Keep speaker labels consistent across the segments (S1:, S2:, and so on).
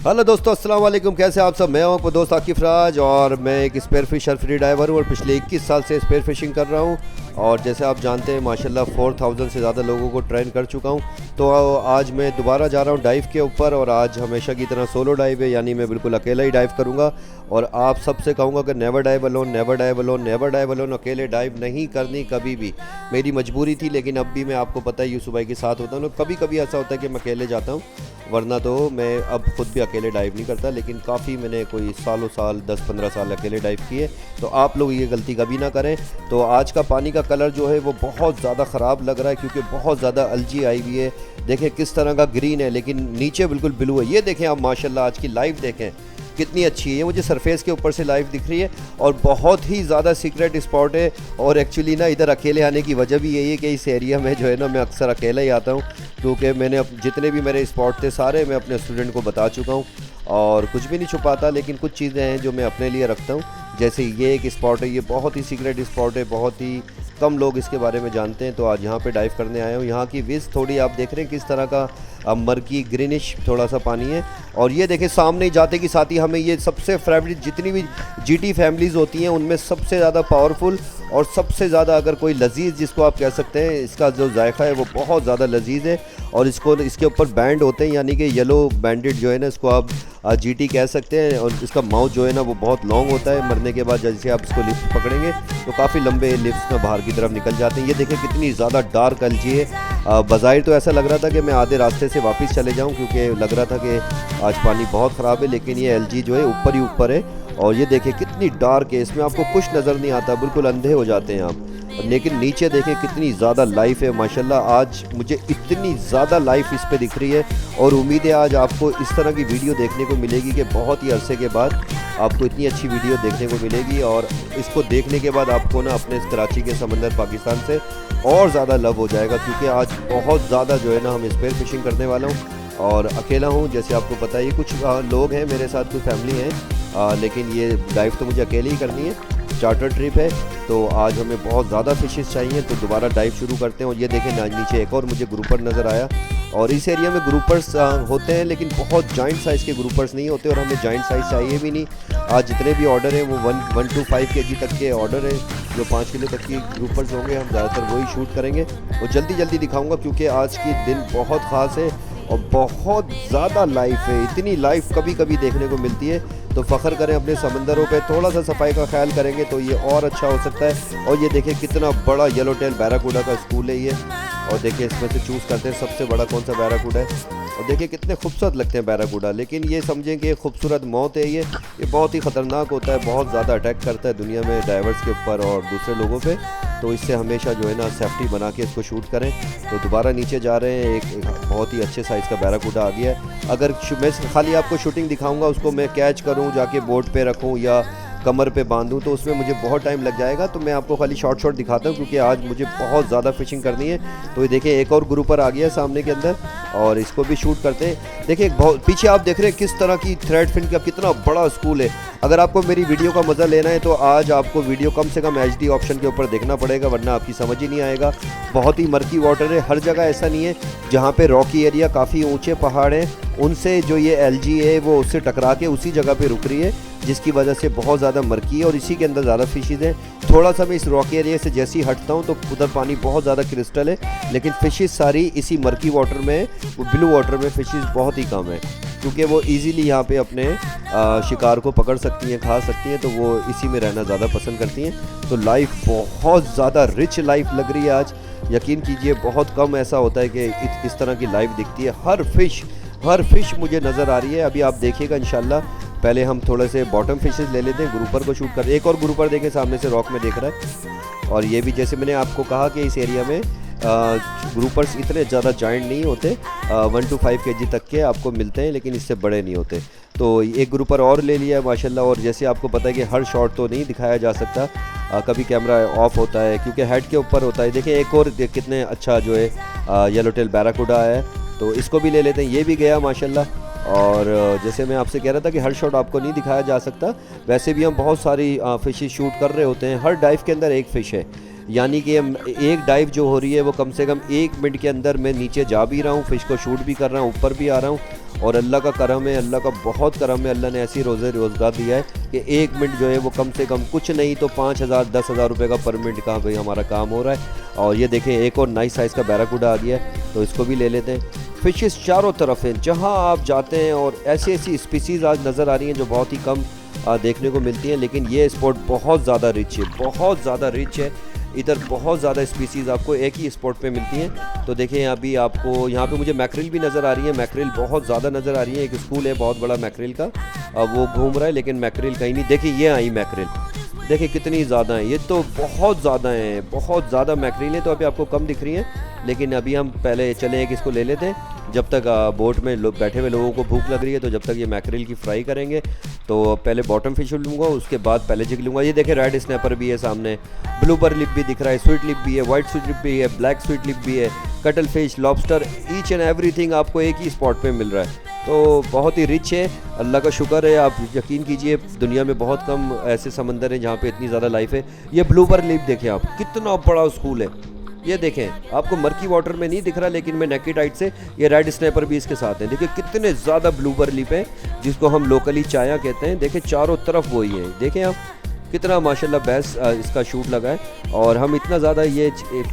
S1: Hello दोस्तों, अस्सलाम वालेकुम। कैसे आप सब? मैं हूं आपका दोस्त आकिफ राज और मैं एक स्पेयर फिशर फ्री डाइवर हूं और पिछले 21 साल से स्पेयर फिशिंग कर रहा हूं। और जैसे आप जानते हैं माशाल्लाह 4000 से ज़्यादा लोगों को ट्रेन कर चुका हूं। तो आज मैं दोबारा जा रहा हूं डाइव के ऊपर और आज हमेशा की तरह सोलो डाइव है, यानी मैं बिल्कुल अकेला ही डाइव करूंगा। और आप सबसे कहूँगा कि never dive alone, never dive alone, never dive alone. अकेले डाइव नहीं करनी कभी भी। मेरी मजबूरी थी, लेकिन अब भी मैं आपको पता है यूसुफ भाई के साथ होता हूँ। कभी कभी ऐसा होता है कि मैं अकेले जाता हूँ, वरना तो मैं अब खुद भी अकेले डाइव नहीं करता। लेकिन काफ़ी मैंने कोई सालों साल 10-15 साल अकेले डाइव किए, तो आप लोग ये गलती कभी ना करें। तो आज का पानी का कलर जो है वो बहुत ज़्यादा ख़राब लग रहा है, क्योंकि बहुत ज़्यादा अलजी आई हुई है। देखें किस तरह का ग्रीन है, लेकिन नीचे बिल्कुल ब्लू है। ये देखें आप माशाल्लाह, आज की लाइव देखें कितनी अच्छी है। ये मुझे सरफेस के ऊपर से लाइव दिख रही है और बहुत ही ज़्यादा सीक्रेट स्पॉट है। और एक्चुअली ना इधर अकेले आने की वजह भी यही है कि इस एरिया में जो है ना मैं अक्सर अकेला ही आता हूँ, क्योंकि मैंने जितने भी मेरे स्पॉट थे सारे मैं अपने स्टूडेंट को बता चुका हूँ और कुछ भी नहीं छुपाता। लेकिन कुछ चीज़ें हैं जो मैं अपने लिए रखता हूँ, जैसे ये एक स्पॉट है, ये बहुत ही सीक्रेट स्पॉट है, बहुत ही कम लोग इसके बारे में जानते हैं। तो आज यहाँ पे डाइव करने आया हूँ। यहाँ की विज़ थोड़ी आप देख रहे हैं किस तरह का मर्की ग्रीनिश थोड़ा सा पानी है। और ये देखें सामने जाते के साथ ही हमें ये सबसे फेवरेट जितनी भी जीटी फैमिलीज़ होती हैं उनमें सबसे ज़्यादा पावरफुल और सबसे ज़्यादा अगर कोई लजीज़ जिसको आप कह सकते हैं, इसका जो जायका है वो बहुत ज़्यादा लजीज़ है। और इसके ऊपर बैंड होते हैं, यानी कि येलो बैंडेड जो है ना, इसको आप जीटी कह सकते हैं। और इसका माउथ जो है ना वो बहुत लॉन्ग होता है। मरने के बाद जैसे आप इसको लिफ्ट पकड़ेंगे तो काफ़ी लंबे लिफ्ट में बाहर की तरफ निकल जाते हैं। ये देखें कितनी ज़्यादा डार्क अलजी है। बज़ाहिर तो ऐसा लग रहा था कि मैं आधे रास्ते से वापस चले जाऊं, क्योंकि लग रहा था कि आज पानी बहुत ख़राब है, लेकिन ये एलजी जो है ऊपर ही ऊपर है। और ये देखें कितनी डार्क है, इसमें आपको कुछ नज़र नहीं आता, बिल्कुल अंधे हो जाते हैं आप। लेकिन नीचे देखें कितनी ज़्यादा लाइफ है माशाल्लाह। आज मुझे इतनी ज़्यादा लाइफ इस पे दिख रही है और उम्मीद है आज आपको इस तरह की वीडियो देखने को मिलेगी कि बहुत ही अरसे के बाद आपको इतनी अच्छी वीडियो देखने को मिलेगी। और इसको देखने के बाद आपको ना अपने कराची के समंदर पाकिस्तान से और ज़्यादा लव हो जाएगा, क्योंकि आज बहुत ज़्यादा जो है ना हम स्पेयर फिशिंग करने वाला हूँ और अकेला हूँ। जैसे आपको पता है ये कुछ लोग हैं मेरे साथ, कुछ फैमिली हैं, लेकिन ये डाइव तो मुझे अकेले ही करनी है, चार्टर ट्रिप है। तो आज हमें बहुत ज़्यादा फिशेस चाहिए, तो दोबारा डाइव शुरू करते हैं। और ये देखें नीचे एक और मुझे ग्रुपर नज़र आया। और इस एरिया में ग्रुपर्स होते हैं, लेकिन बहुत जॉइंट साइज़ के ग्रुपर्स नहीं होते और हमें जॉइंट साइज़ चाहिए भी नहीं। आज जितने भी ऑर्डर हैं वो 1 to 5 kg तक के ऑर्डर हैं। जो 5 किलो तक की ग्रुपर्स होंगे हम ज़्यादातर वही शूट करेंगे और जल्दी दिखाऊँगा, क्योंकि आज की दिन बहुत ख़ास है और बहुत ज़्यादा लाइफ है। इतनी लाइफ कभी कभी देखने को मिलती है, तो फ़ख्र करें अपने समंदरों पे। थोड़ा सा सफाई का ख्याल करेंगे तो ये और अच्छा हो सकता है। और ये देखिए कितना बड़ा येलो टेल बैराकूडा का स्कूल है ये। और देखिए इसमें से चूज़ करते हैं सबसे बड़ा कौन सा बैराकूडा है। और देखिए कितने खूबसूरत लगते हैं बैराकूडा, लेकिन ये समझें कि खूबसूरत मौत है ये बहुत ही ख़तरनाक होता है, बहुत ज़्यादा अटैक करता है दुनिया में डाइवर्स के ऊपर और दूसरे लोगों पे। तो इससे हमेशा जो है ना सेफ्टी बना के इसको शूट करें। तो दोबारा नीचे जा रहे हैं, एक बहुत ही अच्छे साइज़ का बैराकूडा आ गया है। अगर मैं खाली आपको शूटिंग दिखाऊंगा, उसको मैं कैच करूं, जाके बोट पे रखूं या कमर पे बांधूं, तो उसमें मुझे बहुत टाइम लग जाएगा। तो मैं आपको खाली शॉर्ट दिखाता हूं, क्योंकि आज मुझे बहुत ज़्यादा फिशिंग करनी है। तो ये देखिए एक और ग्रुपर आ गया है सामने के अंदर और इसको भी शूट करते हैं। देखिए बहुत पीछे आप देख रहे हैं किस तरह की थ्रेड फिन का कितना बड़ा स्कूल है। अगर आपको मेरी वीडियो का मज़ा लेना है तो आज आपको वीडियो कम से कम HD ऑप्शन के ऊपर देखना पड़ेगा, वरना आपकी समझ ही नहीं आएगा। बहुत ही मर्की वाटर है, हर जगह ऐसा नहीं है। जहाँ पे रॉकी एरिया काफ़ी ऊंचे पहाड़ हैं, उनसे जो ये एलजी है वो उससे टकरा के उसी जगह पे रुक रही है, जिसकी वजह से बहुत ज़्यादा मर्की है और इसी के अंदर ज़्यादा फिशेज़ हैं। थोड़ा सा मैं इस रॉकी एरिया से जैसे ही हटता हूँ तो उधर पानी बहुत ज़्यादा क्रिस्टल है, लेकिन फिशेज़ सारी इसी मर्की वाटर में, ब्लू वाटर में फिशेज़ बहुत ही कम है, क्योंकि वो इजीली यहाँ पे अपने शिकार को पकड़ सकती हैं, खा सकती हैं, तो वो इसी में रहना ज़्यादा पसंद करती हैं। तो लाइफ बहुत ज़्यादा रिच लाइफ लग रही है आज। यकीन कीजिए बहुत कम ऐसा होता है कि इस तरह की लाइफ दिखती है। हर फिश मुझे नज़र आ रही है। अभी आप देखिएगा इंशाल्लाह। पहले हम थोड़े से बॉटम फिशेस ले लेते हैं, ग्रुपर को शूट कर। एक और ग्रुपर देखें सामने से रॉक में देख रहा है। और ये भी जैसे मैंने आपको कहा कि इस एरिया में ग्रुपर्स इतने ज़्यादा जॉइंट नहीं होते, 1 to 5 kg तक के आपको मिलते हैं, लेकिन इससे बड़े नहीं होते। तो एक ग्रुपर और ले लिया है माशाल्लाह। और जैसे आपको पता है कि हर शॉट तो नहीं दिखाया जा सकता, कभी कैमरा ऑफ होता है क्योंकि हेड के ऊपर होता है। देखिए एक और कितने अच्छा जो है येलो टेल बैराकूडा है, तो इसको भी ले लेते हैं। ये भी गया माशाल्लाह। और जैसे मैं आपसे कह रहा था कि हर शॉट आपको नहीं दिखाया जा सकता, वैसे भी हम बहुत सारी फ़िशेस शूट कर रहे होते हैं। हर डाइव के अंदर एक फ़िश है, यानी कि एक डाइव जो हो रही है वो कम से कम 1 मिनट के अंदर मैं नीचे जा भी रहा हूँ, फ़िश को शूट भी कर रहा हूँ, ऊपर भी आ रहा हूँ। और अल्लाह का करम है, अल्लाह का बहुत करम है, अल्लाह ने ऐसी रोज़गार दिया है कि 1 मिनट जो है वो कम से कम कुछ नहीं तो 5,000 10,000 रुपये का पर मिनट का भाई हमारा काम हो रहा है। और ये देखें एक और नाइस साइज़ का बैराकूडा आ गया है, तो इसको भी ले लेते हैं। फ़िशेस चारों तरफ हैं, जहाँ आप जाते हैं, और ऐसी ऐसी स्पीसीज़ आज नज़र आ रही हैं जो बहुत ही कम देखने को मिलती हैं। लेकिन ये स्पॉट बहुत ज़्यादा रिच है, बहुत ज़्यादा रिच है। इधर बहुत ज़्यादा स्पीसीज़ आपको एक ही स्पॉट पे मिलती हैं। तो देखें अभी आपको यहाँ पे मुझे मैक्रिल भी नज़र आ रही है, मैक्रिल बहुत ज़्यादा नज़र आ रही है। एक स्कूल है बहुत बड़ा मैक्रिल का, वो घूम रहा है, लेकिन मैक्रिल कहीं नहीं। देखिए ये आई मैक्रिल, देखिए कितनी ज़्यादा है, ये तो बहुत ज़्यादा है, बहुत ज़्यादा मैक्रिल है। तो अभी आपको कम दिख रही हैं, लेकिन अभी हम पहले चले एक इसको ले लेते हैं। जब तक बोट में बैठे हुए लोगों को भूख लग रही है, तो जब तक ये मैक्रिल की फ्राई करेंगे, तो पहले बॉटम फिश लूँगा, उसके बाद पहले जिग लूँगा। ये देखें रेड स्नैपर भी है सामने, ब्लूपर लिप भी दिख रहा है, स्वीट लिप भी है, वाइट स्वीट लिप भी है, ब्लैक स्वीट लिप भी है, cuttle fish, lobster, each and everything आपको एक ही स्पॉट पे मिल रहा है। तो बहुत ही रिच है, अल्लाह का शुक्र है। आप यकीन कीजिए दुनिया में बहुत कम ऐसे समंदर हैं जहाँ पे इतनी ज़्यादा लाइफ है। ये ब्लूपर लिप देखें आप, कितना बड़ा स्कूल है। ये देखें, आपको मर्की वाटर में नहीं दिख रहा, लेकिन मैं नेकेड आइट से ये रेड स्नैपर भी इसके साथ है। देखिए कितने ज़्यादा ब्लूपर लिप है, जिसको हम लोकली चाया कहते हैं। देखें चारों तरफ वही है, देखें आप कितना माशाल्लाह बेस्ट इसका शूट लगा है। और हम इतना ज़्यादा ये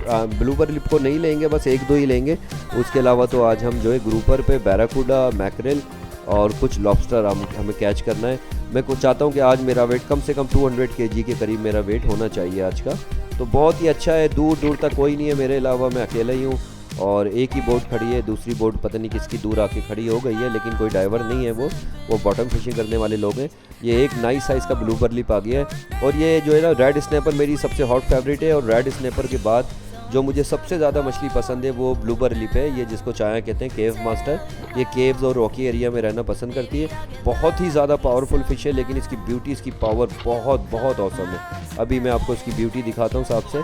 S1: ब्लूपर लिप को नहीं लेंगे, बस 1-2 ही लेंगे। उसके अलावा तो आज हम जो है ग्रुपर पे बैराकूडा, मैक्रेल और कुछ लॉबस्टर हमें कैच करना है। मैं कुछ चाहता हूँ कि आज मेरा वेट कम से कम 200 kg के करीब मेरा वेट होना चाहिए आज का। तो बहुत ही अच्छा है, दूर दूर तक कोई नहीं है मेरे अलावा, मैं अकेला ही हूँ। और एक ही बोट खड़ी है, दूसरी बोट पता नहीं किसकी दूर आके खड़ी हो गई है, लेकिन कोई ड्राइवर नहीं है, वो बॉटम फिशिंग करने वाले लोग हैं। ये एक नाइस साइज़ का ब्लूपर लिप आ गया है। और ये जो है ना रेड स्नैपर मेरी सबसे हॉट फेवरेट है। और रेड स्नैपर के बाद जो मुझे सबसे ज़्यादा मछली पसंद है वो ब्लूपर लिप है, ये जिसको चाया कहते हैं केव मास्टर। ये केव्स और रॉकी एरिया में रहना पसंद करती है। बहुत ही ज़्यादा पावरफुल फ़िश है, लेकिन इसकी ब्यूटी, इसकी पावर बहुत बहुत औसम है। अभी मैं आपको इसकी ब्यूटी दिखाता हूँ साफ से।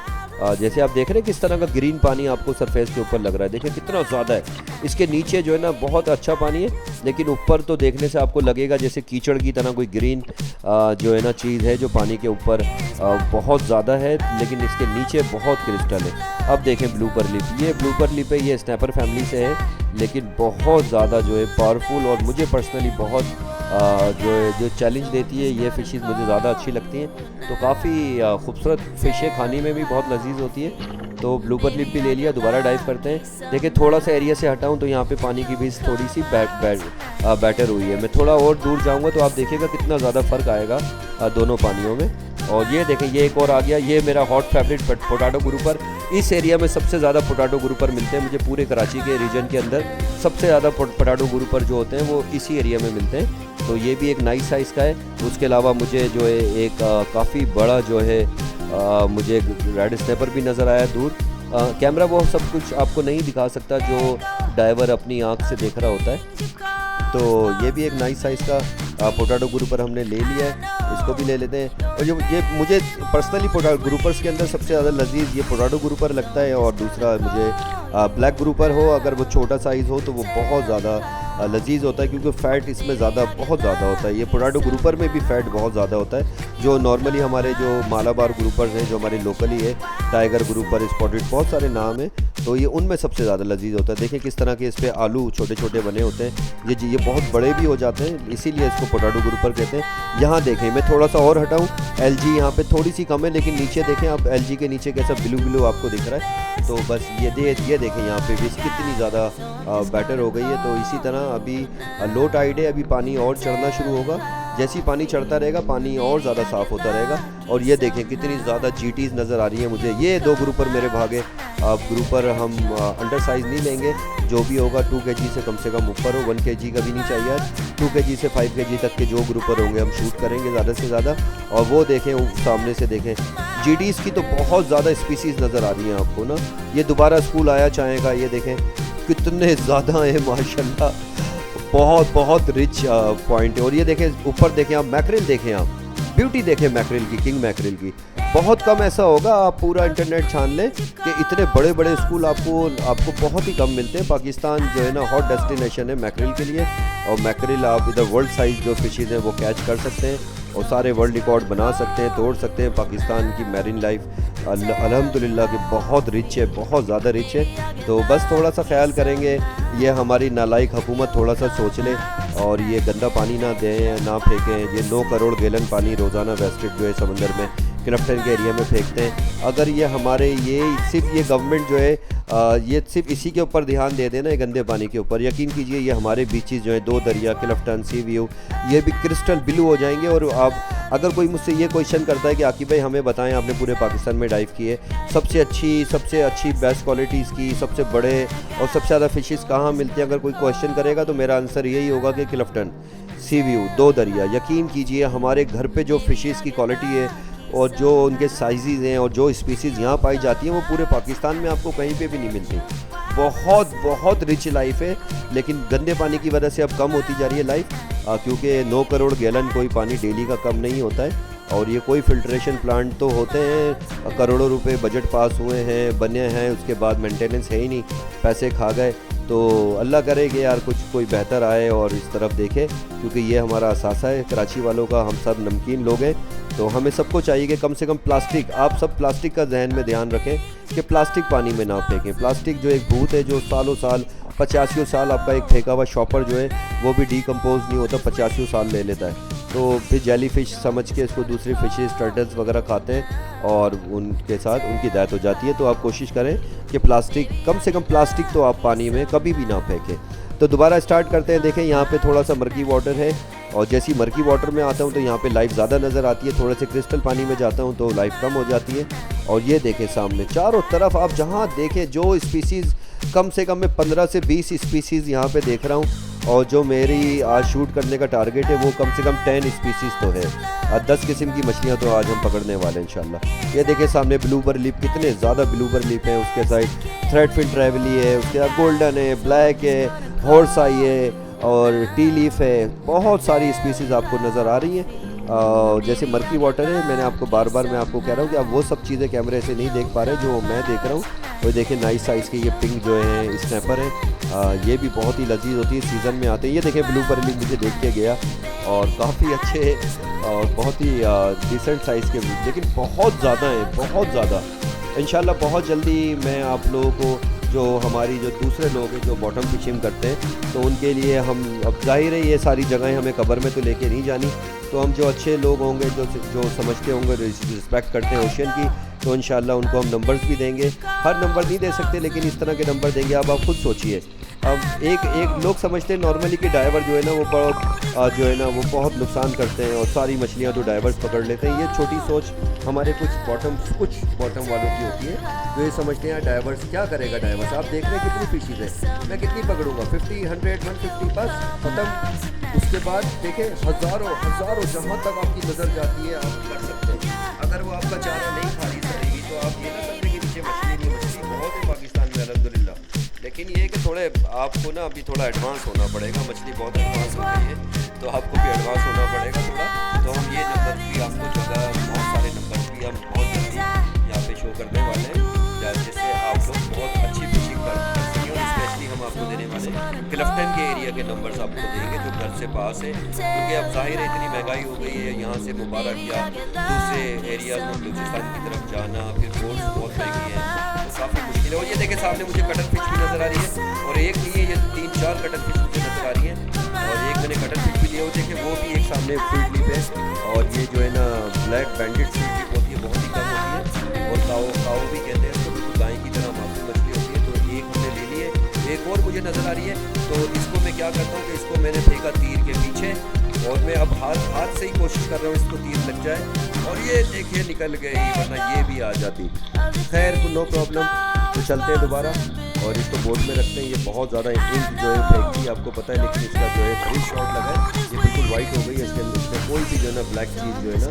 S1: जैसे आप देख रहे हैं किस तरह का ग्रीन पानी आपको सरफेस के ऊपर लग रहा है, देखिए कितना ज़्यादा है। इसके नीचे जो है ना बहुत अच्छा पानी है, लेकिन ऊपर तो देखने से आपको लगेगा जैसे कीचड़ की तरह कोई ग्रीन जो है ना चीज़ है, जो पानी के ऊपर बहुत ज़्यादा है, लेकिन इसके नीचे बहुत क्रिस्टल है। अब देखें ब्लूपर लिप, ये ब्लूपर लिप है, ये स्नैपर फैमिली से है, लेकिन बहुत ज़्यादा जो है पावरफुल। और मुझे पर्सनली बहुत जो चैलेंज देती है ये फ़िशेस मुझे ज़्यादा अच्छी लगती हैं। तो काफ़ी खूबसूरत फ़िश है, खाने में भी बहुत लजीज होती है। तो ब्लूपर लिप भी ले लिया, दोबारा डाइव करते हैं। देखिए थोड़ा सा एरिया से हटाऊं तो यहाँ पे पानी की भी थोड़ी सी बैटर हुई है। मैं थोड़ा और दूर जाऊँगा तो आप देखिएगा कितना ज़्यादा फ़र्क आएगा दोनों पानियों में। और ये देखें ये एक और आ गया, ये मेरा हॉट फेवरेट पोटैटो ग्रुपर। इस एरिया में सबसे ज़्यादा पोटैटो ग्रुपर मिलते हैं मुझे, पूरे कराची के रीजन के अंदर सबसे ज़्यादा पोटैटो ग्रुपर जो होते हैं वो इसी एरिया में मिलते हैं। तो ये भी एक नाइस साइज़ का है। उसके अलावा मुझे जो है एक काफ़ी बड़ा जो है मुझे रेड स्नैपर भी नज़र आया दूर। कैमरा वो सब कुछ आपको नहीं दिखा सकता जो डाइवर अपनी आँख से देख रहा होता है। तो ये भी एक नाइस साइज़ का पोटैटो ग्रुपर हमने ले लिया है, इसको भी ले लेते हैं। और ये मुझे पर्सनली पोटैटो ग्रुपर्स के अंदर सबसे ज़्यादा लजीज ये पोटैटो ग्रुपर लगता है। और दूसरा मुझे ब्लैक ग्रुपर हो, अगर वो छोटा साइज़ हो तो वो बहुत ज़्यादा लजीज होता है, क्योंकि फ़ैट इसमें बहुत ज़्यादा होता है। ये पोटैटो ग्रुपर में भी फ़ैट बहुत ज़्यादा होता है। जो नॉर्मली हमारे जो मालाबार ग्रुपर्स हैं, जो हमारे लोकली है, टाइगर ग्रुपर, स्पॉटेड, बहुत सारे नाम हैं, तो ये उनमें सबसे ज़्यादा लजीज होता है। देखिए किस तरह के इस पर आलू छोटे छोटे बने होते हैं, ये बहुत बड़े भी हो जाते हैं, इसीलिए इसको पोटैटो ग्रुपर कहते हैं। यहाँ देखें, मैं थोड़ा सा और हटाऊँ, एलजी यहाँ पे थोड़ी सी कम है, लेकिन नीचे देखें आप, एलजी के नीचे कैसा ब्लू ब्लू आपको दिख रहा है। तो बस ये देखें यहाँ पे भी कितनी ज़्यादा बैटर हो गई है। तो इसी तरह अभी लो टाइड है, अभी पानी और चढ़ना शुरू होगा। जैसे ही पानी चढ़ता रहेगा पानी और ज़्यादा साफ़ होता रहेगा। और ये देखें कितनी ज़्यादा जीटीज़ नज़र आ रही है मुझे। ये 2 ग्रुपर मेरे भागे। अब ग्रुपर हम अंडर साइज़ नहीं लेंगे, जो भी होगा 2 kg से कम ऊपर हो, 1 kg का भी नहीं चाहिए आज। 2 kg से 5 kg तक के जो ग्रुपर होंगे हम शूट करेंगे ज़्यादा से ज़्यादा। और वो देखें, सामने से देखें, जीटीज़ की तो बहुत ज़्यादा स्पीसीज़ नज़र आ रही हैं आपको ना। ये दोबारा स्कूल आया चाहे का, ये देखें कितने ज़्यादा है माशाल्लाह, बहुत रिच पॉइंट है। और ये देखें ऊपर देखें आप, मैक्रेल देखें आप, ब्यूटी देखें मैक्रेल की, किंग मैक्रेल की। बहुत कम ऐसा होगा, आप पूरा इंटरनेट छान लें कि इतने बड़े बड़े स्कूल आपको बहुत ही कम मिलते हैं। पाकिस्तान जो है ना हॉट डेस्टिनेशन है मैकरिल के लिए, और मैकरिल आप इधर वर्ल्ड साइज जो फिशेज़ हैं वो कैच कर सकते हैं और सारे वर्ल्ड रिकॉर्ड बना सकते हैं, तोड़ सकते हैं। पाकिस्तान की मैरीन लाइफ अल्हम्दुलिल्लाह कि बहुत रिच है, बहुत ज़्यादा रिच है। तो बस थोड़ा सा ख्याल करेंगे, ये हमारी नालायक हुकूमत थोड़ा सा सोच ले और ये गंदा पानी ना दें, ना फेंकें। ये 9 करोड़ गैलन पानी रोज़ाना वेस्टेड जो है समंदर में क्लिफ्टन के एरिया में फेंकते हैं। अगर ये हमारे सिर्फ ये गवर्नमेंट जो है ये सिर्फ इसी के ऊपर ध्यान दे देना, गंदे पानी के ऊपर, यकीन कीजिए ये हमारे बीचेस जो है 2 दरिया क्लिफ्टन, सी व्यू, ये भी क्रिस्टल ब्लू हो जाएंगे। और आप अगर कोई मुझसे ये क्वेश्चन करता है कि आकिब भाई हमें बताएं, आपने पूरे पाकिस्तान में डाइव किए, सबसे अच्छी बेस्ट क्वालिटीज़ की, सबसे बड़े और सबसे ज़्यादा फिशेस कहाँ मिलती हैं, अगर कोई क्वेश्चन करेगा तो मेरा आंसर यही होगा कि क्लिफ्टन, सी व्यू, 2 दरिया। यकीन कीजिए हमारे घर पे जो फिशेस की क्वालिटी है और जो उनके साइज़ हैं और जो स्पीसीज़ यहाँ पाई जाती हैं वो पूरे पाकिस्तान में आपको कहीं पे भी नहीं मिलती। बहुत रिच लाइफ है, लेकिन गंदे पानी की वजह से अब कम होती जा रही है लाइफ, क्योंकि 9 करोड़ गैलन कोई पानी डेली का कम नहीं होता है। और ये कोई फिल्ट्रेशन प्लांट तो होते हैं, करोड़ों रुपए बजट पास हुए हैं, बने हैं, उसके बाद मेंटेनेंस है ही नहीं, पैसे खा गए। तो अल्लाह करे कि यार कोई बेहतर आए और इस तरफ देखे, क्योंकि ये हमारा असासा है कराची वालों का, हम सब नमकीन लोग हैं। तो हमें सबको चाहिए कि कम से कम प्लास्टिक, आप सब प्लास्टिक का जहन में ध्यान रखें कि प्लास्टिक पानी में ना फेंकें। प्लास्टिक जो एक भूत है जो सालों साल 85 साल आपका एक फेंका हुआ शॉपर जो है वो भी डीकम्पोज नहीं होता, 85 साल ले लेता है। तो फिर जेली फिश समझ के इसको दूसरी फिशेस, टर्टल्स वगैरह खाते हैं और उनके साथ उनकी डेथ हो जाती है। तो आप कोशिश करें कि प्लास्टिक, कम से कम प्लास्टिक तो आप पानी में कभी भी ना फेंकें। तो दोबारा स्टार्ट करते हैं। देखें यहाँ पे थोड़ा सा मर्की वाटर है, और जैसी मर्की वाटर में आता हूँ तो यहाँ पे लाइफ ज़्यादा नज़र आती है, थोड़े से क्रिस्टल पानी में जाता हूँ तो लाइफ कम हो जाती है। और ये देखें सामने चारों तरफ आप जहाँ देखें जो स्पीसीज़, कम से कम मैं 15 से 20 स्पीसीज़ यहाँ पे देख रहा हूँ, और जो मेरी आज शूट करने का टारगेट है वो कम से कम 10 स्पीसीज़ तो है। 10 किस्म की मछलियाँ तो आज हम पकड़ने वाले हैं इंशाल्लाह। ये देखें सामने ब्लूबर लिप, कितने ज़्यादा ब्लूबर लिप हैं, उसके साइड थ्रेडफिन ट्रैवली है, उसके बाद गोल्डन है, ब्लैक है, हॉर्स आई है और टी लीफ है। बहुत सारी स्पीसीज़ आपको नज़र आ रही हैं। जैसे मर्की वाटर है, मैंने आपको बार बार मैं आपको कह रहा हूँ कि आप वो सब चीज़ें कैमरे से नहीं देख पा रहे जो मैं देख रहा हूँ। तो देखें नाइस साइज़ के ये पिंक जो है स्नैपर है, ये भी बहुत ही लजीज होती है, सीज़न में आते हैं। ये देखें ब्लूबर लिप मुझे देख के गया और काफ़ी अच्छे और बहुत ही डिसेंट साइज़ के, लेकिन बहुत ज़्यादा है, बहुत ज़्यादा। इंशाल्लाह बहुत जल्दी मैं आप लोगों को, जो हमारी जो दूसरे लोग हैं जो बॉटम फिशिंग करते हैं, तो उनके लिए हम, अब जाहिर है ये सारी जगहें हमें कबर में तो लेके नहीं जानी, तो हम जो अच्छे लोग होंगे, जो समझते होंगे, रिस्पेक्ट करते हैं ओशियन की, तो इंशाल्लाह उनको हम नंबर्स भी देंगे। हर नंबर नहीं दे सकते, लेकिन इस तरह के नंबर देंगे। अब आप खुद सोचिए, अब एक लोग समझते हैं नॉर्मली कि डाइवर जो है ना वो बहुत जो है ना वो बहुत नुकसान करते हैं और सारी मछलियाँ तो डाइवर्स पकड़ लेते हैं। ये छोटी सोच हमारे कुछ बॉटम वालों की होती है, जो ये समझते हैं डाइवर्स क्या करेगा। डाइवर्स आप देख रहे हैं कितनी फिशीज है, मैं कितनी पकड़ूंगा, 50, 100, 150, बस खत्म। उसके बाद देखें हज़ारों जहाँ तक आपकी नज़र जाती है आप कर सकते हैं। अगर वो आपका चारा नहीं खाली करेगी तो आप ये ना समझें कि नीचे मछली बहुत है पाकिस्तान में अल्हम्दुलिल्लाह। लेकिन ये है कि थोड़े आपको ना अभी थोड़ा एडवांस होना पड़ेगा, मछली बहुत एडवांस हो गई है तो आपको भी एडवांस होना पड़ेगा थोड़ा। तो हम ये नंबर भी आपको जो है बहुत सारे नंबर भी हम बहुत जल्दी यहाँ पे शो करने वाले हैं, जिससे आप लोग बहुत अच्छी फिशिंग कर सकें। और स्पेशली हम आपको देने वाले क्लिफ्टन के एरिया के नंबर्स आपको देंगे जो घर से पास है, क्योंकि अब जाहिर है इतनी महंगाई हो गई है, यहाँ से मुबारक या दूसरे एरियाज में बलूचिस्तान की तरफ जाना, फिर बोट्स बहुत महंगी हैं, तो काफ़ी मुश्किल है। और ये देखें सामने मुझे कटल फिश भी नज़र आ रही है, और एक नहीं है, ये 3-4 कटल फिश मुझे नज़र आ रही हैं। और एक मैंने कटल फिश भी लिया, वो देखें वो भी एक सामने फ्रूट लीफ है। और ये जो है ना ब्लैक बैंडेड फ्रूट लीफ होती है, बहुत ही कम होती है, और काओ भी कहते हैं उसको, तो गाय की तरह मासूम मछली होती है। तो एक हमने ले लिए, एक और मुझे नज़र आ रही है, तो इसको मैं क्या करता हूँ कि इसको मैंने फेंका तीर के पीछे, और मैं अब हाथ से ही कोशिश कर रहा हूँ इसको तीर लग जाए, और ये देखिए निकल गई, वरना ये भी आ जाती। खैर नो प्रॉब्लम। तो चलते हैं दोबारा और इसको बोर्ड में रखते हैं। ये बहुत ज़्यादा इंक जो है फेंकती है आपको पता है, लेकिन इसका जो है फ्री शॉट लगा है, ये बिल्कुल वाइट हो गई है। इसमें कोई भी जो है ना ब्लैक चीज़ जो है ना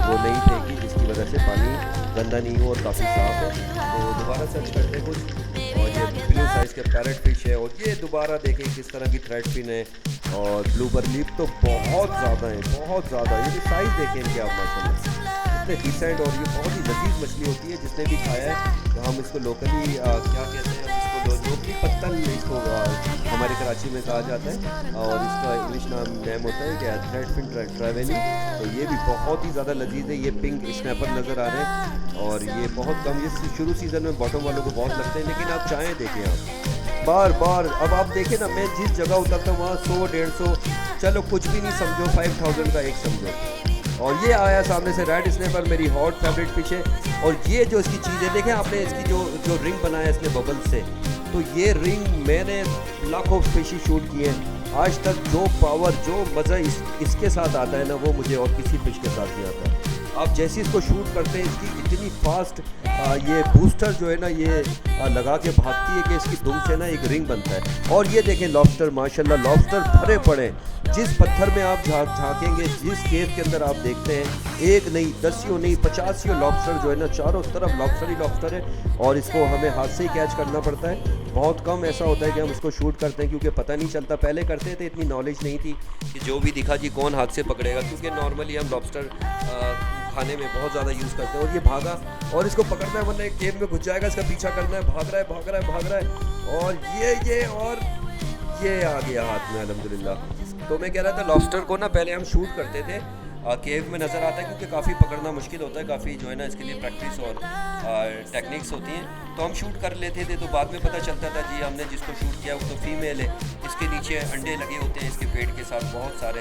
S1: वो नहीं फेंकी, जिसकी वजह से पानी गंदा नहीं हो और काफ़ी साफ़ है। तो दोबारा सर्च करते हैं कुछ, और ये ब्लू साइज़ के पैरेट फिश है, और ये दोबारा देखें किस तरह की थ्रेड फिन है, और ब्लूबर लीफ तो बहुत ज़्यादा है, बहुत ज़्यादा। ये भी साइज़ देखें इनके आप माशाल्लाह, इतने डिसेंट और ये बहुत ही लजीज मछली होती है। जिसने भी खाया है तो हम इसको लोकली क्या कहते हैं, हम इसको लोकली पत्तल इसको हमारे कराची में कहा जाता है और इसका इंग्लिश नेम होता है क्या, थ्रेडफिन ट्रैवेली। तो ये भी बहुत ही ज़्यादा लजीज है। ये पिंक स्नैपर नज़र आ रहे हैं और ये बहुत कम, ये शुरू सीज़न में बॉटम वालों को बहुत लगते हैं, लेकिन आप चाहें देखें आप बार बार। अब आप देखें ना, मैं जिस जगह उतरता हूँ वहाँ 100-150, चलो कुछ भी नहीं समझो, 5000 का एक समझो। और ये आया सामने से रेड स्नैपर, मेरी हॉट फेवरेट फिश है। और ये जो इसकी चीज़ है, देखें आपने इसकी जो रिंग बनाया इसने बबल से, तो ये रिंग मैंने लाखों फिशी शूट किए हैं, आज तक जो पावर जो मज़ा इसके साथ आता है ना, वो मुझे और किसी फिश के साथ नहीं आता। आप जैसे इसको शूट करते हैं, इसकी इतनी फास्ट ये बूस्टर जो है ना, ये लगा के भागती है कि इसकी दुम से ना एक रिंग बनता है। और ये देखें लॉबस्टर, माशाल्लाह लॉबस्टर भरे पड़े। जिस पत्थर में आप झांकेंगे, जिस केव के अंदर आप देखते हैं, एक नहीं 10 नहीं 50 लॉबस्टर जो है ना, चारों तरफ लॉबस्टर ही लॉबस्टर है। और इसको हमें हाथ से ही कैच करना पड़ता है। बहुत कम ऐसा होता है कि हम इसको शूट करते हैं, क्योंकि पता नहीं चलता। पहले करते थे, इतनी नॉलेज नहीं थी कि जो भी दिखा जी कौन हाथ से पकड़ेगा, क्योंकि नॉर्मली हम लॉबस्टर खाने में बहुत ज़्यादा यूज़ करते हैं। और ये भागा और इसको पकड़ना है, वरना एक गेम में घुस जाएगा, इसका पीछा करना है, भाग रहा है भाग रहा है भाग रहा है। और ये आ गया हाथ में अल्हम्दुलिल्लाह। तो मैं कह रहा था लॉबस्टर को ना पहले हम शूट करते थे, केव में नज़र आता है, क्योंकि काफ़ी पकड़ना मुश्किल होता है, काफ़ी जो है ना इसके लिए प्रैक्टिस और टेक्निक्स होती हैं। तो हम शूट कर लेते थे, तो बाद में पता चलता था जी हमने जिसको शूट किया वो तो फीमेल है, इसके नीचे अंडे लगे होते हैं, इसके पेट के साथ बहुत सारे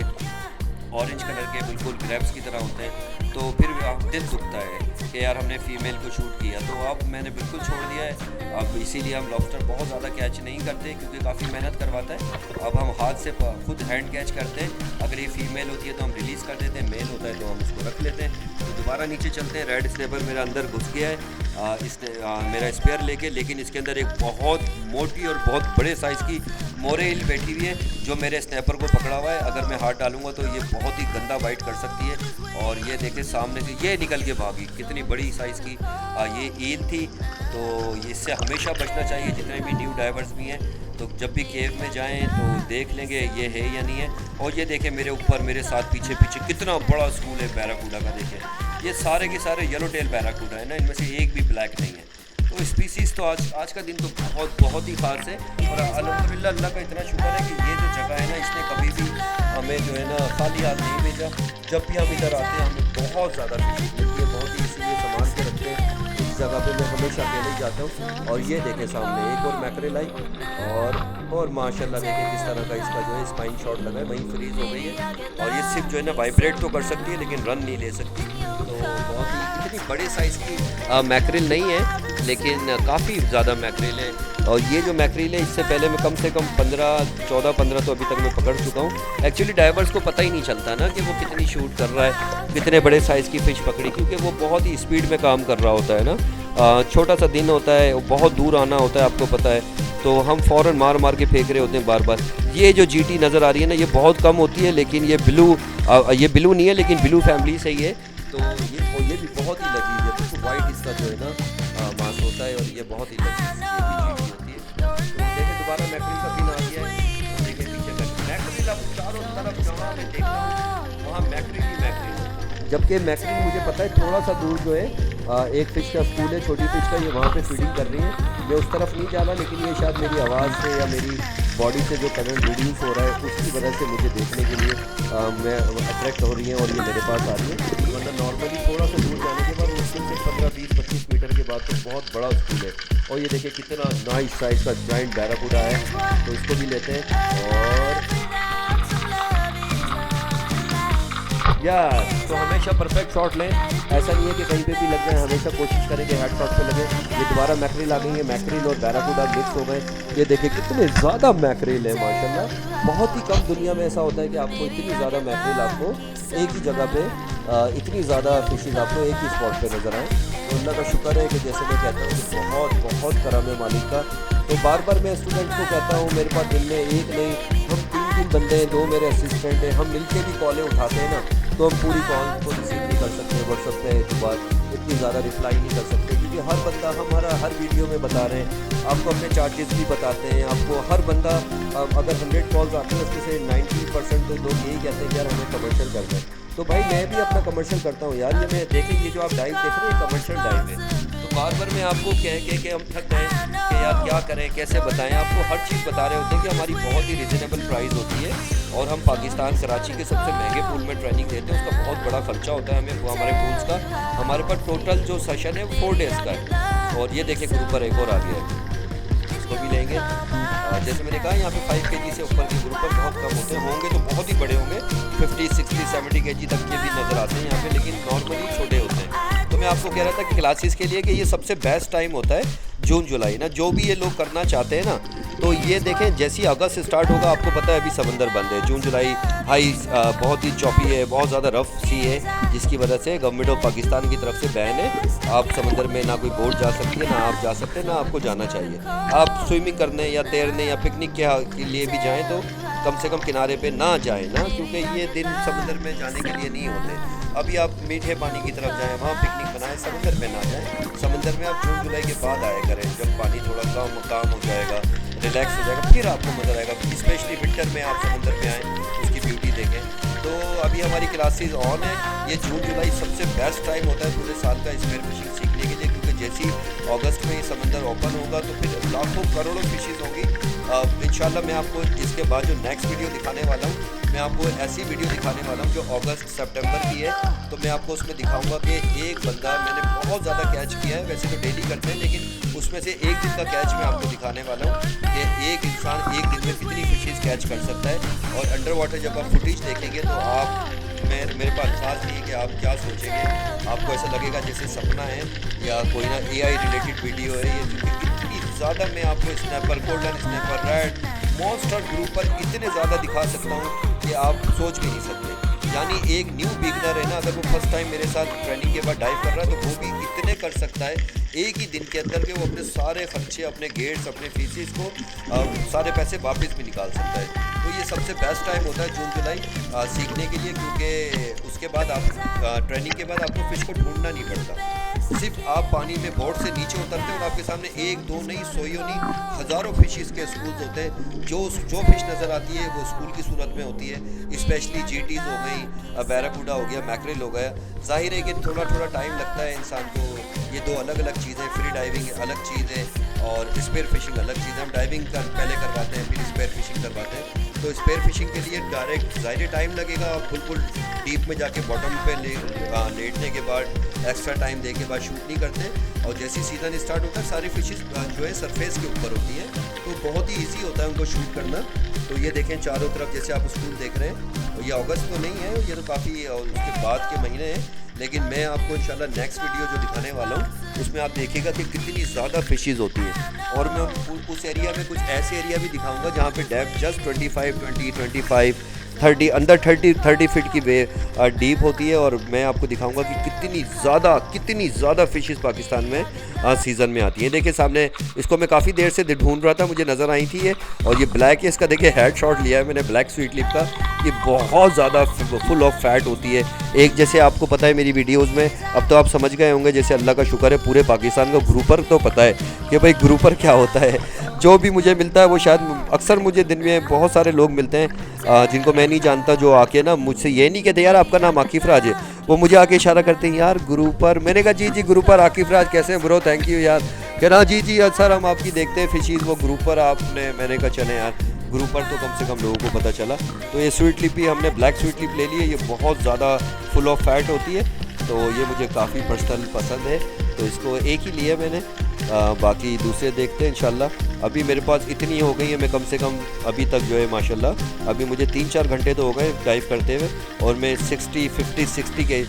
S1: ऑरेंज कलर के बिल्कुल ग्रेप्स की तरह होते हैं। तो फिर दिल दुखता है कि यार हमने फ़ीमेल को शूट किया। तो अब मैंने बिल्कुल छोड़ दिया है। अब इसीलिए हम लॉबस्टर बहुत ज़्यादा कैच नहीं करते, क्योंकि काफ़ी मेहनत करवाता है। अब हम हाथ से खुद हैंड कैच करते हैं। अगर ये फीमेल होती है तो हम रिलीज़ कर देते हैं, मेल होता है तो हम उसको रख लेते हैं। तो दोबारा नीचे चलते हैं। रेड स्नैपर मेरा अंदर घुस गया है इसने मेरा स्पेयर लेके, लेकिन इसके अंदर एक बहुत मोटी और बहुत बड़े साइज़ की मोरेल बैठी हुई है, जो मेरे स्नैपर को पकड़ा हुआ है। अगर मैं हाथ डालूंगा तो ये बहुत ही गंदा बाइट कर सकती है। और ये देखे सामने से ये निकल के भागी, कितनी बड़ी साइज़ की ये ईल थी। तो इससे हमेशा बचना चाहिए, जितने भी न्यू डाइवर्स भी हैं। तो जब भी केव में जाएं तो देख लेंगे ये है या नहीं है। और ये देखें मेरे ऊपर, मेरे साथ पीछे पीछे कितना बड़ा स्कूल है बैराकूडा का। देखें ये सारे के सारे येलो टेल बैराकूडा है ना, इनमें से एक भी ब्लैक नहीं है। तो स्पीसीज़ तो आज का दिन तो बहुत ही ख़ास है। और अल्हम्दुलिल्लाह अल्लाह का इतना शुक्र है कि ये जो जगह है ना, इसने कभी भी हमें जो है ना खाली हाथ नहीं भेजा। जब भी हम इधर आते हैं हमें बहुत ज़्यादा खुशी मिलती है, बहुत ही इसीलिए संभाल के रखते हैं। इस जगह पे मैं हमेशा अकेले ही जाता हूँ। और ये देखें सामने एक और मैकरेल आई और माशाल्लाह देखें किस तरह का इसका जो है स्पाइन शॉट लगा है, वहीं फ्रीज हो गई है। और ये सिर्फ जो है ना वाइब्रेट तो कर सकती है, लेकिन रन नहीं ले सकती। तो बहुत ही इतनी बड़े साइज़ की मैकरेल नहीं है, लेकिन काफ़ी ज़्यादा मैकरेल है। और ये जो मैकरेल है, इससे पहले मैं कम से कम 14-15 तो अभी तक मैं पकड़ चुका हूँ। एक्चुअली डाइवर्स को पता ही नहीं चलता ना कि वो कितनी शूट कर रहा है, कितने बड़े साइज़ की फ़िश पकड़ी, क्योंकि वो बहुत ही स्पीड में काम कर रहा होता है ना। छोटा सा दिन होता है, बहुत दूर आना होता है, आपको पता है। तो हम फ़ौरन मार के फेंक रहे होते हैं बार बार। ये जो जीटी नज़र आ रही है ना, ये बहुत कम होती है, लेकिन ये ब्लू नहीं है, लेकिन ब्लू फैमिली से ही है। तो ये भी बहुत ही लजीज है, बिल्कुल वाइट इसका जो है ना मांस होता है। और ये बहुत ही लजीज ये भी जीटी होती है। तो देखें दोबारा मैकरेल का दिन आ गया है। देखें पीछे का मैकरेल, अब चारों तरफ जहाँ मैं देखता हूँ वहाँ मैकरेल ही मैकरेल है। जबकि मैकरेल मुझे पता है थोड़ा सा दूर जो है एक फ़िश का स्कूल है, छोटी फ़िश का, ये वहाँ पे फीडिंग कर रही है। मैं उस तरफ नहीं जा रहा, लेकिन ये शायद मेरी आवाज़ से या मेरी बॉडी से जो करंट रिड्यूस हो रहा है उसकी वजह से मुझे देखने के लिए मैं अट्रैक्ट हो रही है और ये मेरे पास आ रही है। मतलब नॉर्मली थोड़ा सा दूर जाने के बाद मुश्किल से 15-20-25 मीटर के बाद तो बहुत बड़ा स्कूल है। और ये देखिए कितना नाइस साइज़ का जॉइंट बैराकूडा है, तो इसको भी लेते हैं। और तो हमेशा परफेक्ट शॉट लें, ऐसा नहीं है कि कहीं पे भी लग जाए, हमेशा कोशिश करेंगे हेड शॉट पे लगे। ये दोबारा मैकरेल आ गई है, मैकरेल और बैराकूडा मिक्स हो गए। ये देखिए कितने ज़्यादा मैकरेल है माशाल्लाह। बहुत ही कम दुनिया में ऐसा होता है कि आपको इतनी ज़्यादा मैकरेल आपको एक ही जगह पे इतनी ज़्यादा फिशेज आपको एक ही स्पॉट पे नज़र आए। तो अल्लाह का शुक्र है कि जैसे मैं कहता हूँ कि बहुत करम है मालिक का। तो बार बार मैं स्टूडेंट्स को कहता हूँ, मेरे पास दिन में एक नहीं हम 3 बंदे हैं, 2 मेरे असिस्टेंट हैं, हम मिलके भी कॉलें उठाते हैं ना, तो हम पूरी कॉल को रिसीव नहीं कर सकते, व्हाट्सएप पे तो बात इतनी ज़्यादा रिप्लाई नहीं कर सकते, क्योंकि हर बंदा हमारा हर वीडियो में बता रहे हैं, आपको अपने चार्जेस भी बताते हैं। आपको हर बंदा अगर 100 कॉल्स आते हैं उसमें से 90% तो लोग यही कहते हैं कि यार हमें कमर्शियल करना है। तो भाई मैं भी अपना कमर्शियल करता हूँ यार। ये मैं देखें, ये जो आप डाइव देख रहे हैं कमर्शियल डाइव है। तो बार बार मैं आपको कह के हम थक गए कि यार क्या करें, कैसे बताएं। आपको हर चीज़ बता रहे होते हैं कि हमारी बहुत ही रिजनेबल प्राइस होती है और हम पाकिस्तान कराची के सबसे महंगे पूल में ट्रेनिंग देते हैं। उसका बहुत बड़ा खर्चा होता है हमें हमारे पूल्स का। हमारे पास टोटल जो सेशन है वो 4 डेज़ का है। और ये देखें ग्रुपर एक और आ गया है, इसको भी लेंगे। जैसे मैंने कहा यहाँ पे 5 kg से ऊपर के ग्रुपर बहुत कम होते होंगे, तो बहुत ही बड़े होंगे, 50, 60, 70 kg तक के भी नज़र आते हैं यहाँ पे, लेकिन नॉर्मली छोटे होते हैं। तो मैं आपको कह रहा था कि क्लासेस के लिए कि ये सबसे बेस्ट टाइम होता है जून जुलाई ना, जो भी ये लोग करना चाहते हैं ना। तो ये देखें जैसे ही अगस्त स्टार्ट होगा, आपको पता है अभी समंदर बंद है। जून जुलाई हाई बहुत ही चौपी है, बहुत ज़्यादा रफ सी है, जिसकी वजह से गवर्नमेंट ऑफ पाकिस्तान की तरफ से बैन है। आप समंदर में ना कोई बोट जा सकती है, ना आप जा सकते, ना आपको जाना चाहिए। आप स्विमिंग करने या तैरने या पिकनिक के लिए भी जाएँ तो कम से कम किनारे पे ना जाएं ना, क्योंकि ये दिन समंदर में जाने के लिए नहीं होते। अभी आप मीठे पानी की तरफ जाएं, वहाँ पिकनिक बनाएं, समंदर में ना जाएं। समंदर में आप जून जुलाई के बाद आया करें, जब पानी थोड़ा काम हो जाएगा, रिलैक्स हो जाएगा, फिर आपको मज़ा आएगा। स्पेशली विंटर में आप समंदर में आएँ, उसकी ब्यूटी देखें। तो अभी हमारी क्लासेस ऑन है। ये जून जुलाई सबसे बेस्ट टाइम होता है पूरे साल का स्पेयर फिशिंग सीखने के लिए, क्योंकि जैसे ही अगस्त में ये समंदर ओपन होगा तो फिर लाखों करोड़ों फिशेज़ होंगी। इंशाल्लाह मैं आपको इसके बाद जो नेक्स्ट वीडियो दिखाने वाला हूँ, मैं आपको ऐसी वीडियो दिखाने वाला हूँ जो अगस्त सितंबर की है। तो मैं आपको उसमें दिखाऊंगा कि एक बंदा, मैंने बहुत ज़्यादा कैच किया है, वैसे तो डेली करते हैं, लेकिन उसमें से एक दिन का कैच मैं आपको दिखाने वाला हूँ कि एक इंसान एक दिन में कितनी फिशेज़ कैच कर सकता है। और अंडर वाटर जब आप फुटेज देखेंगे तो आप मेरे पास अल्फाज नहीं है कि आप क्या सोचेंगे। आपको ऐसा लगेगा जैसे सपना है या कोई ना AI रिलेटेड वीडियो है ये, क्योंकि इतनी ज़्यादा मैं आपको snapper, golden snapper, red, monster grouper इतने ज़्यादा दिखा सकता हूँ कि आप सोच भी नहीं सकते। यानी एक न्यू बिगनर है ना, अगर वो फर्स्ट टाइम मेरे साथ ट्रेनिंग के बाद डाइव कर रहा है तो वो भी इतने कर सकता है एक ही दिन के अंदर के वो अपने सारे खर्चे, अपने गेट्स, अपने फीसिस को सारे पैसे वापस भी निकाल सकता है। तो ये सबसे बेस्ट टाइम होता है जून जुलाई सीखने के लिए, क्योंकि उसके बाद आप ट्रेनिंग के बाद आपको फ़िश को ढूंढना नहीं पड़ता। सिर्फ आप पानी में बोट से नीचे उतरते हैं और आपके सामने एक दो नहीं, सोइयों नहीं, हज़ारों फिशेस के स्कूल्स होते हैं। जो फिश नज़र आती है वो स्कूल की सूरत में होती है। स्पेशली जीटीज़ हो गई, बैराकूडा हो गया, मैकरेल हो गया। जाहिर है कि थोड़ा टाइम लगता है इंसान को। ये दो अलग अलग चीज़ें, फ्री डाइविंग अलग चीज़ है और स्पेयर फिशिंग अलग चीज़ है। हम डाइविंग पहले करवाते हैं, फिर स्पेयर फिशिंग करवाते हैं। तो स्पेयर फिशिंग के लिए डायरेक्ट ज़ाहिर टाइम लगेगा। आप बिल्कुल डीप में जाके बॉटम पे लेटने के बाद एक्स्ट्रा टाइम दे के बाद शूट नहीं करते। और जैसे सीज़न स्टार्ट होता है सारी फिशेस जो है सरफेस के ऊपर होती है, तो बहुत ही ईजी होता है उनको शूट करना। तो ये देखें चारों तरफ जैसे आप स्कूल देख रहे हैं, और ये अगस्त तो नहीं है, ये तो काफ़ी उसके बाद के महीने हैं। लेकिन मैं आपको इंशाल्लाह नेक्स्ट वीडियो जो दिखाने वाला हूँ उसमें आप देखिएगा कि कितनी ज़्यादा फिशेज़ होती हैं। और मैं उस एरिया में कुछ ऐसे एरिया भी दिखाऊंगा जहाँ पे डेप्थ जस्ट 25, 25, 30 अंदर 30 फीट की डीप होती है। और मैं आपको दिखाऊंगा कि कितनी ज़्यादा फिशेस पाकिस्तान में सीज़न में आती हैं। देखिए सामने, इसको मैं काफ़ी देर से ढूंढ रहा था, मुझे नज़र आई थी ये। और ये ब्लैक है, इसका देखिए हेड शॉट लिया है मैंने ब्लैक स्वीट लिप का। ये बहुत ज़्यादा फुल ऑफ फैट होती है। एक जैसे आपको पता है मेरी वीडियोज़ में, अब तो आप समझ गए होंगे, जैसे अल्लाह का शुक्र है पूरे पाकिस्तान का ग्रुपर तो पता है कि भाई ग्रुपर क्या होता है। जो भी मुझे मिलता है वो शायद अक्सर मुझे दिन में बहुत सारे लोग मिलते हैं जिनको मैं नहीं जानता, जो आके ना मुझसे ये नहीं कहते यार आपका नाम आकिफ राज है, वो मुझे आके इशारा करते हैं यार ग्रुपर। मैंने कहा जी ग्रुपर आकिफ राज कैसे हैं ब्रो, थैंक यू यार। कह रहा जी सर हम आपकी देखते हैं फिशीज़, वो ग्रुपर आपने। मैंने कहा चले यार ग्रुपर तो कम से कम लोगों को पता चला। तो ये स्वीट लिप भी हमने ब्लैक स्वीट लिप ले ली है, ये बहुत ज़्यादा फुल ऑफ फैट होती है, तो ये मुझे काफ़ी पर्सनल पसंद है, तो इसको एक ही लिया मैंने। बाकी दूसरे देखते हैं इंशाल्लाह। अभी मेरे पास इतनी हो गई है, मैं कम से कम अभी तक जो है माशाल्लाह अभी मुझे 3-4 घंटे तो हो गए डाइव करते हुए, और मैं 50-60 के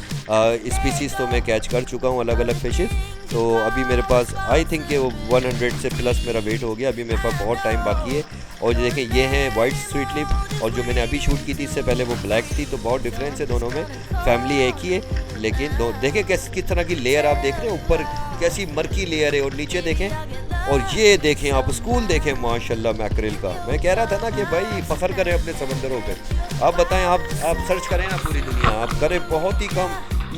S1: स्पीसीज़ तो मैं कैच कर चुका हूँ, अलग अलग फिशेस। तो अभी मेरे पास आई थिंक कि वो 100 से प्लस मेरा वेट हो गया। अभी मेरे पास बहुत टाइम बाकी है। और देखें ये है वाइट स्वीट लिप, और जो मैंने अभी शूट की थी इससे पहले वो ब्लैक थी, तो बहुत डिफरेंस है दोनों में। फैमिली एक ही है, लेकिन देखें किस तरह की लेयर आप देख रहे हैं, ऊपर कैसी मरकी लेयर है और नीचे देखें। और ये देखें आप स्कूल देखें माशाल्लाह मैकरेल का। मैं कह रहा था ना कि भाई फ़ख्र करें अपने समंदरों पे। आप बताएं, आप सर्च करें ना पूरी दुनिया, आप करें बहुत ही कम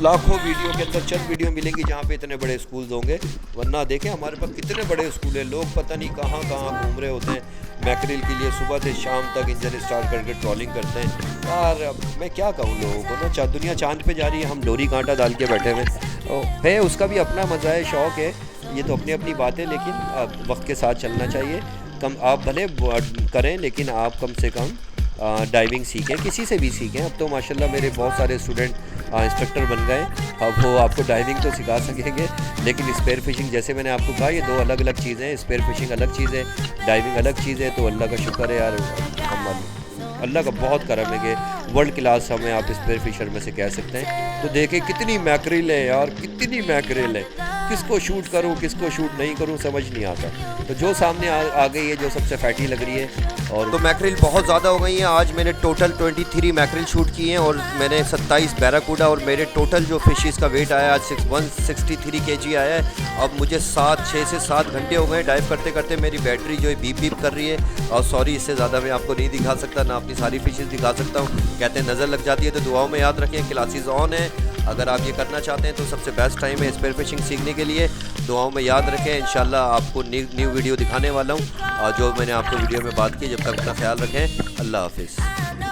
S1: लाखों वीडियो के अंदर चंद वीडियो मिलेंगी जहाँ पे इतने बड़े स्कूल्स होंगे, वरना देखें हमारे पास कितने बड़े स्कूल हैं। लोग पता नहीं कहाँ कहाँ घूम रहे होते हैं मैकरेल के लिए, सुबह से शाम तक इंजन स्टार्ट करके ट्रॉलिंग करते हैं। यार अब मैं क्या कहूँ लोगों को ना, दुनिया चांद पे जा रही है, हम डोरी कांटा डाल के बैठे हुए है। उसका भी अपना मज़ा है, शौक़ है, ये तो अपनी अपनी बात है, लेकिन वक्त के साथ चलना चाहिए। कम आप भले करें लेकिन आप कम से कम डाइविंग सीखें, किसी से भी सीखें। अब तो माशाल्लाह मेरे बहुत सारे स्टूडेंट इंस्ट्रक्टर बन गए, अब वो आपको डाइविंग तो सिखा सकेंगे, लेकिन स्पेयर फिशिंग जैसे मैंने आपको कहा ये दो अलग अलग चीज़ें हैं। स्पेयर फिशिंग अलग चीज़ है, डाइविंग अलग चीज़ है। तो अल्लाह का शुक्र है यार, हम अल्लाह का बहुत करम है कि वर्ल्ड क्लास हमें आप स्पेयर फिशर में से कह सकते हैं। तो देखें कितनी मैकरेल है यार, कितनी मैकरेल है, किसको शूट करूं किसको शूट नहीं करूं समझ नहीं आता। तो जो सामने आ गई है, जो सबसे फैटी लग रही है, और तो मैकरेल बहुत ज़्यादा हो गई हैं। आज मैंने टोटल 23 मैकरेल शूट किए हैं और मैंने 27 बैराकूडा, और मेरे टोटल जो फिशेस का वेट आया आज 163 kg आया है। अब मुझे 6 से 7 घंटे हो गए डाइव करते करते। मेरी बैटरी जो है बीप बीप कर रही है, और सॉरी इससे ज़्यादा मैं आपको नहीं दिखा सकता, ना अपनी सारी फिशेस दिखा सकता हूँ, कहते हैं नज़र लग जाती है। तो दुआओं में याद रखें, क्लासेस ऑन है, अगर आप ये करना चाहते हैं तो सबसे बेस्ट टाइम है स्पेयर फिशिंग सीखने के लिए। दुआओं में याद रखें, इंशाल्लाह आपको न्यू वीडियो दिखाने वाला हूँ, और जो मैंने आपको वीडियो में बात की। जब तक अपना ख्याल रखें, अल्लाह हाफिज़।